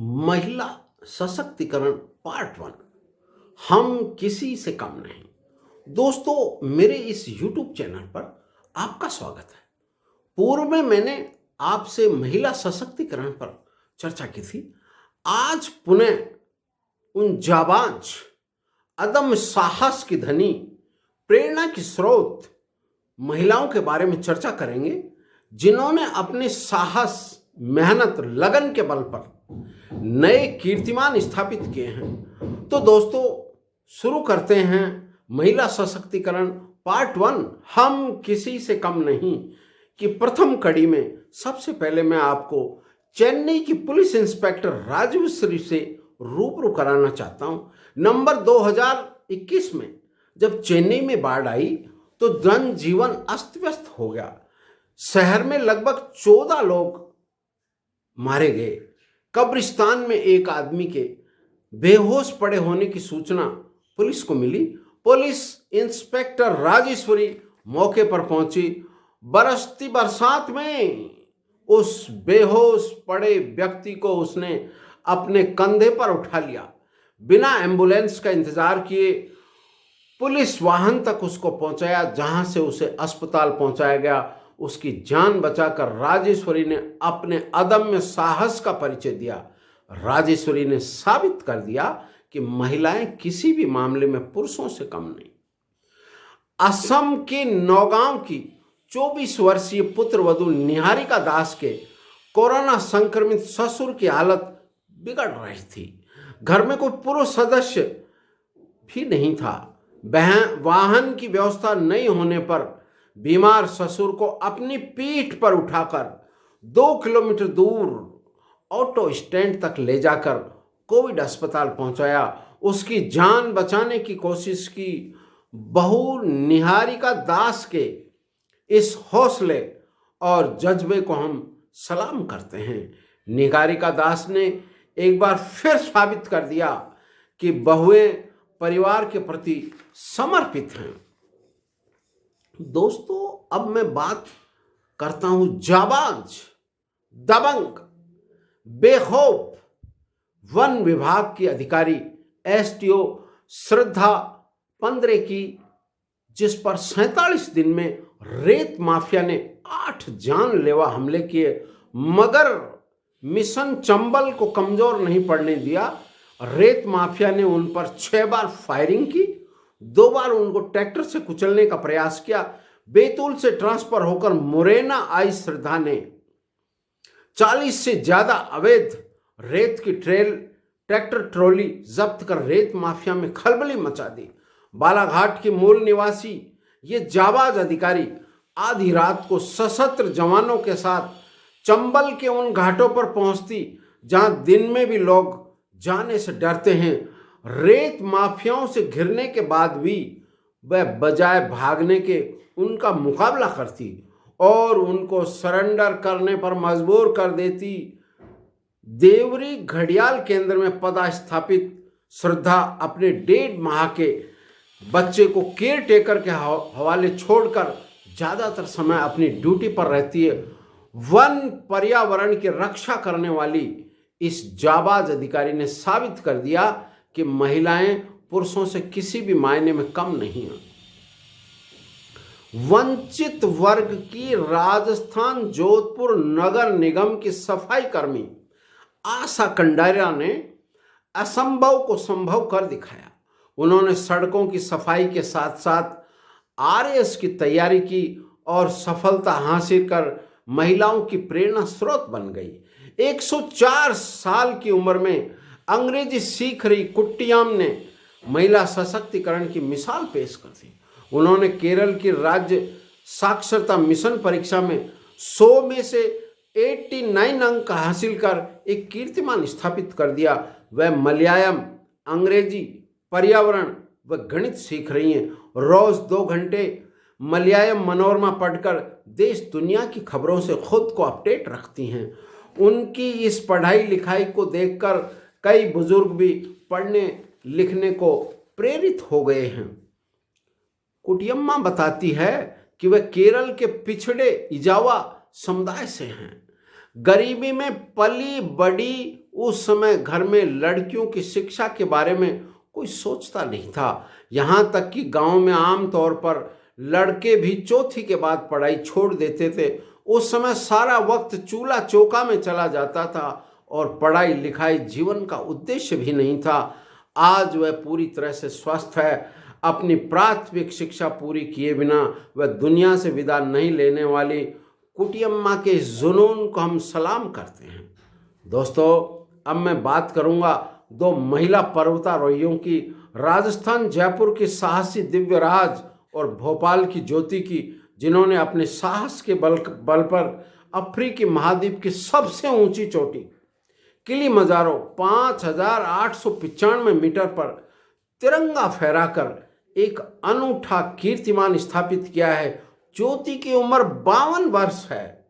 महिला सशक्तिकरण part one. हम किसी से कम नहीं। दोस्तों, मेरे इस YouTube चैनल पर आपका स्वागत है। पूर्व में मैंने आपसे महिला सशक्तिकरण पर चर्चा की थी। आज पुनः उन जाबाज, अदम्य साहस की धनी, प्रेरणा की स्रोत महिलाओं के बारे में चर्चा करेंगे, जिन्होंने अपने साहस, मेहनत, लगन के बल पर नए कीर्तिमान स्थापित किए हैं। तो दोस्तों, शुरू करते हैं महिला सशक्तिकरण पार्ट वन, हम किसी से कम नहीं की प्रथम कड़ी में। सबसे पहले मैं आपको चेन्नई की पुलिस इंस्पेक्टर राजश्री से रूबरू कराना चाहता हूं। नंबर 2021 में जब चेन्नई में बाढ़ आई तो जनजीवन अस्त व्यस्त हो गया। शहर में लगभग 14 लोग मारे गए। कब्रिस्तान में एक आदमी के बेहोश पड़े होने की सूचना पुलिस को मिली। पुलिस इंस्पेक्टर राजेश्वरी मौके पर पहुंची। बरसती बरसात में उस बेहोश पड़े व्यक्ति को उसने अपने कंधे पर उठा लिया। बिना एम्बुलेंस का इंतजार किए पुलिस वाहन तक उसको पहुंचाया, जहां से उसे अस्पताल पहुंचाया गया। उसकी जान बचाकर राजेश्वरी ने अपने अदम्य साहस का परिचय दिया। राजेश्वरी ने साबित कर दिया कि महिलाएं किसी भी मामले में पुरुषों से कम नहीं। असम के नौगांव की 24 वर्षीय पुत्रवधू निहारिका दास के कोरोना संक्रमित ससुर की हालत बिगड़ रही थी। घर में कोई पुरुष सदस्य भी नहीं था। वाहन की व्यवस्था नहीं होने पर बीमार ससुर को अपनी पीठ पर उठाकर 2 किलोमीटर दूर ऑटो स्टैंड तक ले जाकर कोविड अस्पताल पहुंचाया। उसकी जान बचाने की कोशिश की। बहू निहारिका दास के इस हौसले और जज्बे को हम सलाम करते हैं। निहारिका दास ने एक बार फिर साबित कर दिया कि बहुएं परिवार के प्रति समर्पित हैं। दोस्तों, अब मैं बात करता हूं जाबाज, दबंग, बेखौफ वन विभाग की अधिकारी एसटीओ श्रद्धा पंद्रे की, जिस पर 47 दिन में रेत माफिया ने 8 जानलेवा हमले किए, मगर मिशन चंबल को कमजोर नहीं पड़ने दिया। रेत माफिया ने उन पर 6 बार फायरिंग की, 2 बार उनको ट्रैक्टर से कुचलने का प्रयास किया। बैतूल से ट्रांसफर होकर मुरैना आई श्रद्धा ने 40 से ज्यादा अवैध रेत की ट्रैक्टर ट्रॉली जब्त कर रेत माफिया में खलबली मचा दी। बालाघाट की मूल निवासी ये जाबाज अधिकारी आधी रात को सशस्त्र जवानों के साथ चंबल के उन घाटों पर पहुंचती जहां दिन में भी लोग जाने से डरते हैं। रेत माफियाओं से घिरने के बाद भी वह बजाय भागने के उनका मुकाबला करती और उनको सरेंडर करने पर मजबूर कर देती। देवरी घड़ियाल केंद्र में पदस्थापित श्रद्धा अपने 1.5 माह के बच्चे को केयर टेकर के हवाले छोड़कर ज्यादातर समय अपनी ड्यूटी पर रहती है। वन पर्यावरण की रक्षा करने वाली इस जाबाज अधिकारी ने साबित कर दिया कि महिलाएं पुरुषों से किसी भी मायने में कम नहीं हैं। वंचित वर्ग की राजस्थान जोधपुर नगर निगम की सफाई कर्मी आशा कंडारिया ने असंभव को संभव कर दिखाया। उन्होंने सड़कों की सफाई के साथ साथ आरएएस की तैयारी की और सफलता हासिल कर महिलाओं की प्रेरणा स्रोत बन गई। 104 साल की उम्र में अंग्रेजी सीख रही कुट्टियाम ने महिला सशक्तिकरण की मिसाल पेश कर दी। उन्होंने केरल की राज्य साक्षरता मिशन परीक्षा में 100 में से 89 अंक हासिल कर एक कीर्तिमान स्थापित कर दिया। वह मलयालम, अंग्रेजी, पर्यावरण व गणित सीख रही हैं। रोज 2 घंटे मलयालम मनोरमा पढ़कर देश दुनिया की खबरों से खुद को अपडेट रखती हैं। उनकी इस पढ़ाई लिखाई को देखकर कई बुजुर्ग भी पढ़ने लिखने को प्रेरित हो गए हैं। कुटियम्मा बताती है कि वह केरल के पिछड़े इजावा समुदाय से हैं। गरीबी में पली बड़ी उस समय घर में लड़कियों की शिक्षा के बारे में कोई सोचता नहीं था। यहाँ तक कि गांव में आमतौर पर लड़के भी चौथी के बाद पढ़ाई छोड़ देते थे। उस समय सारा वक्त चूल्हा चौका में चला जाता था और पढ़ाई लिखाई जीवन का उद्देश्य भी नहीं था। आज वह पूरी तरह से स्वस्थ है। अपनी प्राथमिक शिक्षा पूरी किए बिना वह दुनिया से विदा नहीं लेने वाली कुटियम्मा के इस जुनून को हम सलाम करते हैं। दोस्तों, अब मैं बात करूंगा दो महिला पर्वतारोहियों की, राजस्थान जयपुर की साहसी दिव्यराज और भोपाल की ज्योति की, जिन्होंने अपने साहस के बल पर अफ्रीकी महाद्वीप की सबसे ऊंची चोटी किलिमंजारो 5,895 मीटर पर तिरंगा फहराकर एक अनूठा कीर्तिमान स्थापित किया है। ज्योति की उम्र 52 वर्ष है,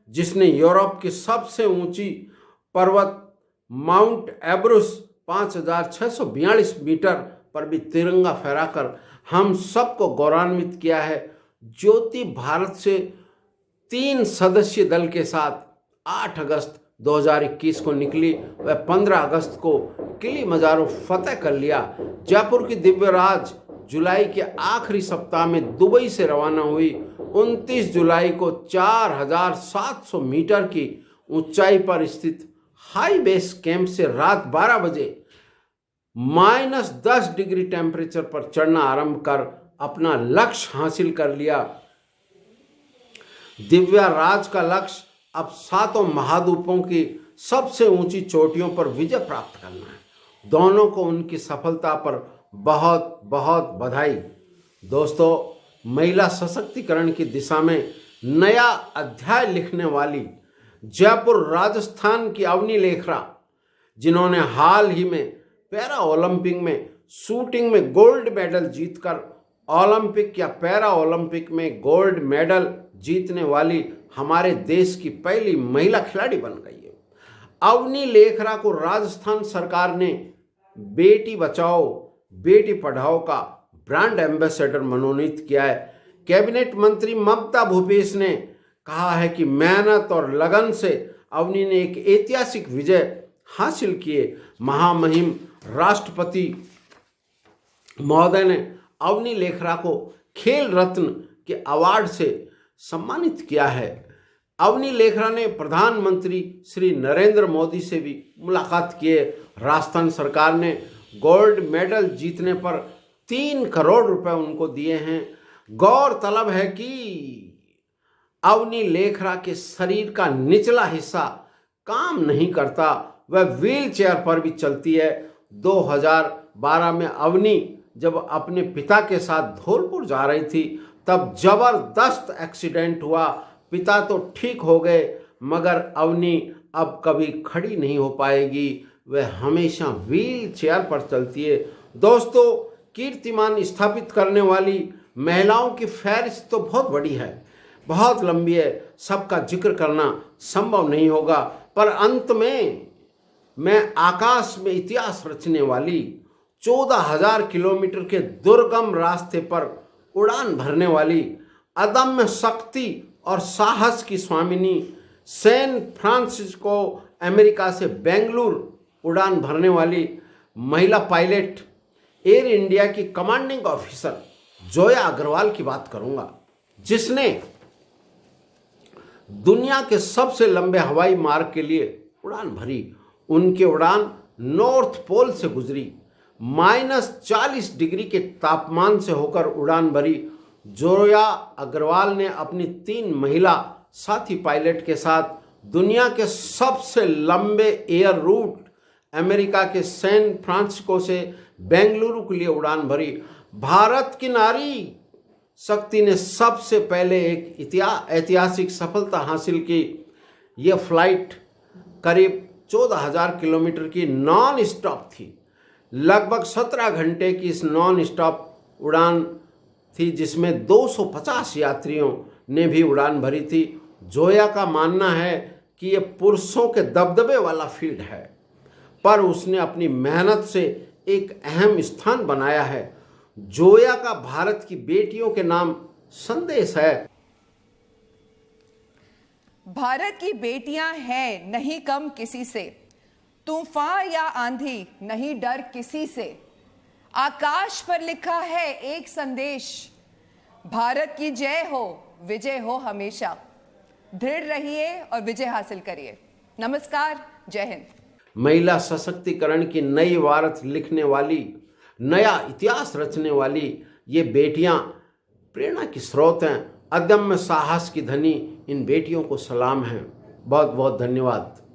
जिसने यूरोप की सबसे ऊंची पर्वत माउंट एब्रुस 5,642 मीटर पर भी तिरंगा फहराकर हम सबको गौरवान्वित किया है। ज्योति भारत से 3 सदस्यीय दल के साथ 8 अगस्त 2021 को निकली। वह 15 अगस्त को किलिमंजारो फतेह कर लिया। जयपुर की दिव्यराज जुलाई के आखिरी सप्ताह में दुबई से रवाना हुई। 29 जुलाई को 4,700 मीटर की ऊंचाई पर स्थित हाई बेस कैंप से रात 12 बजे -10 डिग्री टेम्परेचर पर चढ़ना आरंभ कर अपना लक्ष्य हासिल कर लिया। दिव्या राज का लक्ष्य अब 7 महाद्वीपों की सबसे ऊंची चोटियों पर विजय प्राप्त करना है। दोनों को उनकी सफलता पर बहुत बहुत बधाई। दोस्तों, महिला सशक्तिकरण की दिशा में नया अध्याय लिखने वाली जयपुर राजस्थान की अवनी लेखरा, जिन्होंने हाल ही में पैरा ओलंपिक में शूटिंग में गोल्ड मेडल जीतकर ओलंपिक या पैरा ओलंपिक में गोल्ड मेडल जीतने वाली हमारे देश की पहली महिला खिलाड़ी बन गई है। अवनी लेखरा को राजस्थान सरकार ने बेटी बचाओ बेटी पढ़ाओ का ब्रांड एम्बेसडर मनोनीत किया है। कैबिनेट मंत्री ममता भूपेश ने कहा है कि मेहनत और लगन से अवनी ने एक ऐतिहासिक विजय हासिल किए। महामहिम राष्ट्रपति महोदय ने अवनी लेखरा को खेल रत्न के अवार्ड से सम्मानित किया है। अवनी लेखरा ने प्रधानमंत्री श्री नरेंद्र मोदी से भी मुलाकात की है। राजस्थान सरकार ने गोल्ड मेडल जीतने पर 3 करोड़ रुपए उनको दिए हैं। गौरतलब है कि अवनी लेखरा के शरीर का निचला हिस्सा काम नहीं करता, वह व्हील चेयर पर भी चलती है। 2012 में अवनी जब अपने पिता के साथ धौलपुर जा रही थी, तब जबरदस्त एक्सीडेंट हुआ। पिता तो ठीक हो गए, मगर अवनी अब कभी खड़ी नहीं हो पाएगी, वह हमेशा व्हील चेयर पर चलती है। दोस्तों, कीर्तिमान स्थापित करने वाली महिलाओं की फहरिस्त तो बहुत बड़ी है, बहुत लंबी है, सबका जिक्र करना संभव नहीं होगा। पर अंत में मैं आकाश में इतिहास रचने वाली 14,000 किलोमीटर के दुर्गम रास्ते पर उड़ान भरने वाली अदम्य शक्ति और साहस की स्वामिनी सैन फ्रांसिस्को अमेरिका से बेंगलुरु उड़ान भरने वाली महिला पायलट एयर इंडिया की कमांडिंग ऑफिसर जोया अग्रवाल की बात करूंगा, जिसने दुनिया के सबसे लंबे हवाई मार्ग के लिए उड़ान भरी। उनकी उड़ान नॉर्थ पोल से गुजरी। -40 डिग्री के तापमान से होकर उड़ान भरी जोया अग्रवाल ने अपनी 3 महिला साथी पायलट के साथ दुनिया के सबसे लंबे एयर रूट अमेरिका के सैन फ्रांसिस्को से बेंगलुरु के लिए उड़ान भरी। भारत की नारी शक्ति ने सबसे पहले एक ऐतिहासिक सफलता हासिल की। यह फ्लाइट करीब 14,000 किलोमीटर की नॉन स्टॉप थी। लगभग 17 घंटे की इस नॉन स्टॉप उड़ान थी, जिसमें 250 यात्रियों ने भी उड़ान भरी थी। जोया का मानना है कि यह पुरुषों के दबदबे वाला फील्ड है, पर उसने अपनी मेहनत से एक अहम स्थान बनाया है। जोया का भारत की बेटियों के नाम संदेश है। भारत की बेटियां हैं नहीं कम किसी से, तूफान या आंधी नहीं डर किसी से। आकाश पर लिखा है एक संदेश, भारत की जय हो, विजय हो हमेशा। दृढ़ रहिए और विजय हासिल करिए। नमस्कार, जय हिंद। महिला सशक्तिकरण की नई इबारत लिखने वाली, नया इतिहास रचने वाली ये बेटियां प्रेरणा की स्रोत हैं, अदम्य साहस की धनी। इन बेटियों को सलाम है। बहुत बहुत धन्यवाद।